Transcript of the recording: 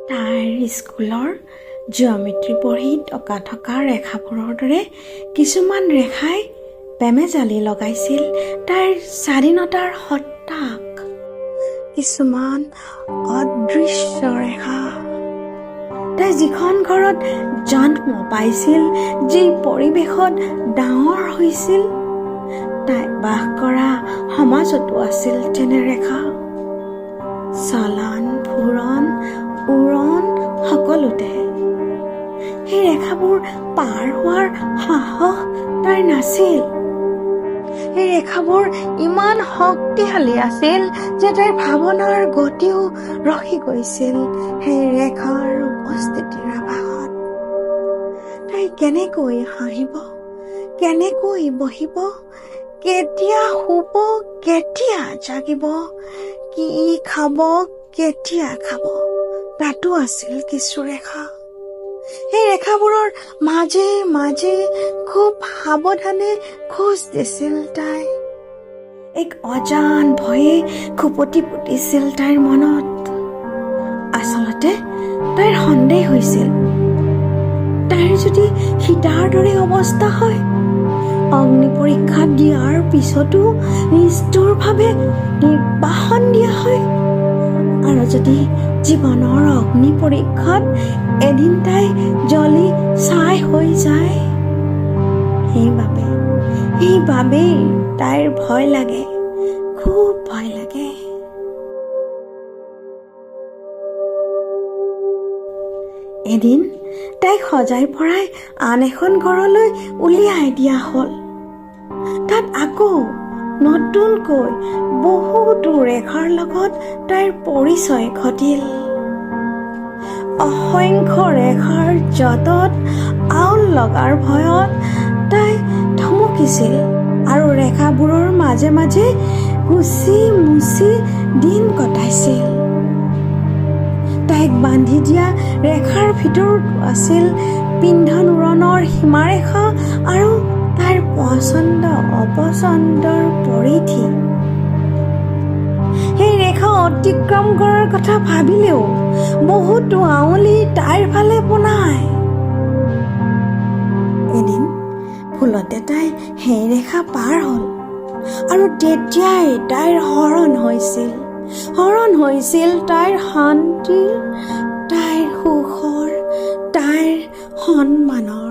তাইৰ স্কুলৰ জিঅ'মেট্ৰি পঢ়ি থকা ৰেখাবোৰৰ দৰে কিছুমান ৰেখাই বেমেজালি লগাইছিল তাইৰ স্বাধীনতাৰ সত্তাক। কিছুমান অদৃশ্য ৰেখা। তাই যিখন ঘৰত জন্ম পাইছিল, যি পৰিৱেশত ডাঙৰ হৈছিল, তাই বাস কৰা সমাজতো আছিল তেনে ৰেখা। চলন ফুৰণ উৰণ সকলোতে সেই ৰেখাবোৰ পাৰ হোৱাৰ সাহস তাইৰ নাছিল। সেই ৰেখাবোৰ ইমান শক্তিশালী আছিল যে তাইৰ ভাৱনাৰ গতিও ৰখি গৈছিল সেই ৰেখাৰ উপস্থিতিৰ আভাসত। তাই কেনেকৈ হাঁহিব, কেনেকৈ বহিব, কেতিয়া শুব, কেতিয়া জাগিব, কি খাব, কেতিয়া খাব, তাতো আছিল কিছু ৰেখা। সেই ৰেখাবোৰৰ মাজে মাজে খুব সাৱধানে খোজ দিছিল তাই। এক অজান ভয়ে খুপতি পুতিছিল তাইৰ মনত। আচলতে তাইৰ সন্দেহ হৈছিল, তাইৰ যদি সীতাৰ দৰে অৱস্থা হয়, অগ্নি পৰীক্ষা দিয়াৰ পিছতো নিষ্ঠুৰভাৱে নিৰ্বাসন দিয়া হয়, আৰু যদি জীৱনৰ অগ্নি পৰীক্ষাত এদিন তাই জ্বলি ছাই হৈ যায়। সেইবাবেই তাইৰ ভয় লাগে, খুব ভয় লাগে। এদিন তাইক সজাই পৰাই আন এখন ঘৰলৈ উলিয়াই দিয়া হ'ল। তাত আকৌ নতুনকৈ বহুতো ৰেখাৰ লগত তাইৰ পৰিচয় ঘটিল। অসংখ্য ৰেখাৰ জঁটত আউল লগাৰ ভয়ত তাই থমকিছিল আৰু ৰেখাবোৰৰ মাজে মাজে কুচি মুচি দিন কটাইছিল। তাইক বান্ধি দিয়া ৰেখাৰ ভিতৰত আছিল পিন্ধন উৰণৰ সীমাৰেখা আৰু তাইৰ পচন্দ অপচন্দৰ পৰিধি। সেই ৰেখা অতিক্ৰম কৰাৰ কথা ভাবিলেও বহুতো আঙুলি তাইৰ ফালে পোনায়। এদিন ভুলতে তাই সেই ৰেখা পাৰ হ'ল, আৰু তেতিয়াই তাইৰ হৰণ হৈছিল তাইৰ শান্তিৰ, তাইৰ সুখৰ, তাইৰ সন্মানৰ।